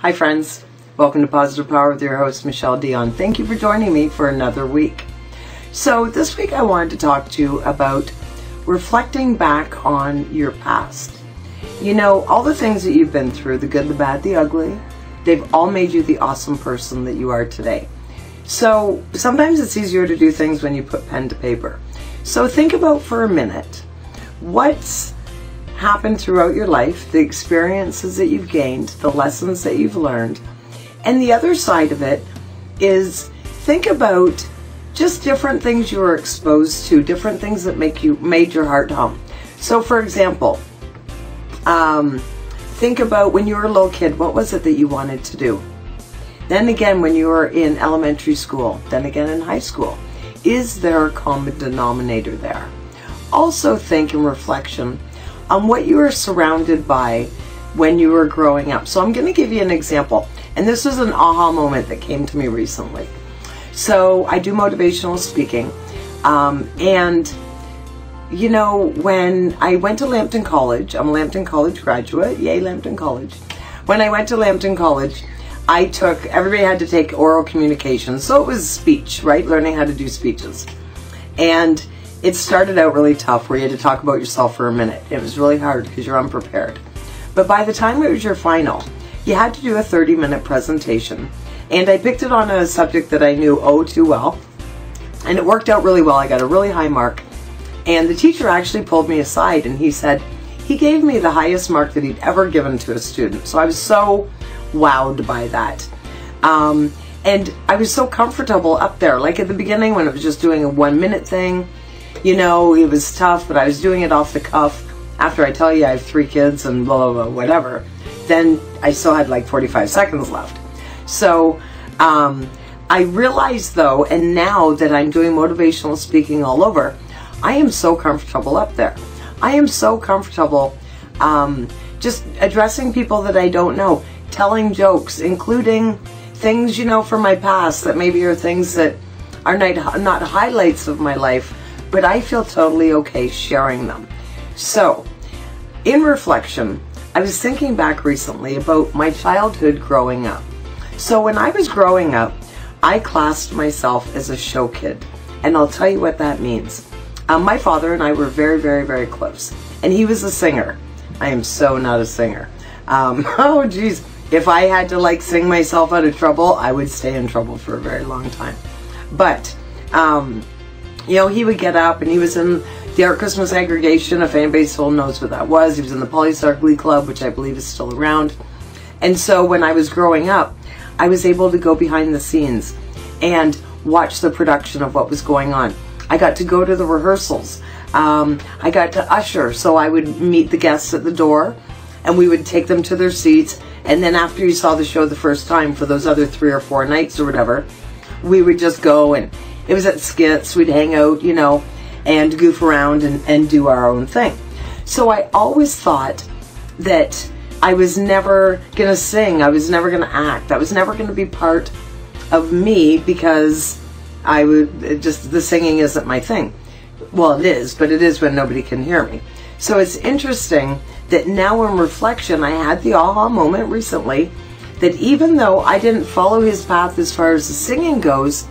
Hi friends, welcome to Positive Power with your host Michele Dionne. Thank you for joining me for another week. So this week I wanted to talk to you about reflecting back on your past. You know, all the things that you've been through, the good, the bad, the ugly, they've all made you the awesome person that you are today. So sometimes it's easier to do things when you put pen to paper. So think about for a minute what's happened throughout your life, the experiences that you've gained, the lessons that you've learned. And the other side of it is think about just different things you were exposed to, different things that made your heart hum. So for example, think about when you were a little kid, what was it that you wanted to do? Then again, when you were in elementary school, then again in high school, is there a common denominator there? Also think in reflection on what you were surrounded by when you were growing up. So I'm going to give you an example. And this was an aha moment that came to me recently. So I do motivational speaking. And, you know, when I went to Lambton College, I'm a Lambton College graduate. Yay, Lambton College. When I went to Lambton College, everybody had to take oral communication. So it was speech, right? Learning how to do speeches. And it started out really tough where you had to talk about yourself for a minute. It was really hard because you're unprepared. But by the time it was your final, you had to do a 30-minute presentation. And I picked it on a subject that I knew oh too well. And it worked out really well. I got a really high mark. And the teacher actually pulled me aside and he said, he gave me the highest mark that he'd ever given to a student. So I was so wowed by that. And I was so comfortable up there. Like at the beginning when it was just doing a 1-minute thing, you know, it was tough, but I was doing it off the cuff. After I tell you I have 3 kids and blah, blah, blah, whatever, then I still had like 45 seconds left. So I realized though, and now that I'm doing motivational speaking all over, I am so comfortable up there. I am so comfortable just addressing people that I don't know, telling jokes, including things, you know, from my past that maybe are things that are not highlights of my life, but I feel totally okay sharing them. So, in reflection, I was thinking back recently about my childhood growing up. So when I was growing up, I classed myself as a show kid. And I'll tell you what that means. My father and I were very, very, very close. And he was a singer. I am so not a singer. Oh geez, if I had to like sing myself out of trouble, I would stay in trouble for a very long time. But, you know, he would get up and he was in the Art Christmas Aggregation, if anybody still knows what that was. He was in the Polystar Glee Club, which I believe is still around. And so when I was growing up, I was able to go behind the scenes and watch the production of what was going on. I got to go to the rehearsals. I got to usher, so I would meet the guests at the door and we would take them to their seats. And then after you saw the show the first time for those other 3 or 4 nights or whatever, we would just go and it was at skits, we'd hang out, you know, and goof around and do our own thing. So I always thought that I was never going to sing, I was never going to act, that was never going to be part of me because the singing isn't my thing. Well, it is, but it is when nobody can hear me. So it's interesting that now in reflection, I had the aha moment recently that even though I didn't follow his path as far as the singing goes,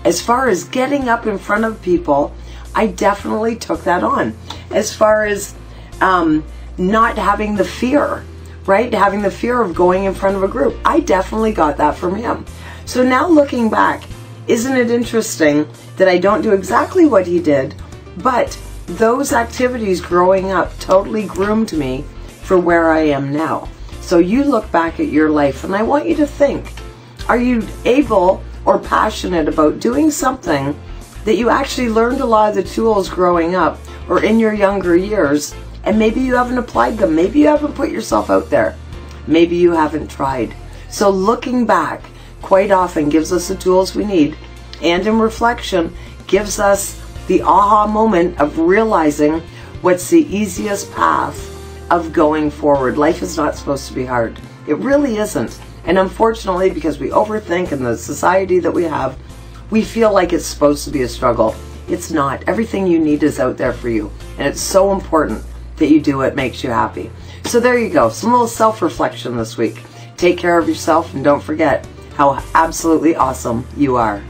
as far as getting up in front of people, I definitely took that on. As far as not having the fear, right? Having the fear of going in front of a group. I definitely got that from him. So now looking back, isn't it interesting that I don't do exactly what he did, but those activities growing up totally groomed me for where I am now. So you look back at your life and I want you to think, are you able or passionate about doing something that you actually learned a lot of the tools growing up or in your younger years, and maybe you haven't applied them, maybe you haven't put yourself out there, maybe you haven't tried. So looking back quite often gives us the tools we need, and in reflection gives us the aha moment of realizing what's the easiest path of going forward. Life is not supposed to be hard. It really isn't. And unfortunately, because we overthink in the society that we have, we feel like it's supposed to be a struggle. It's not. Everything you need is out there for you. And it's so important that you do what makes you happy. So there you go. Some little self-reflection this week. Take care of yourself and don't forget how absolutely awesome you are.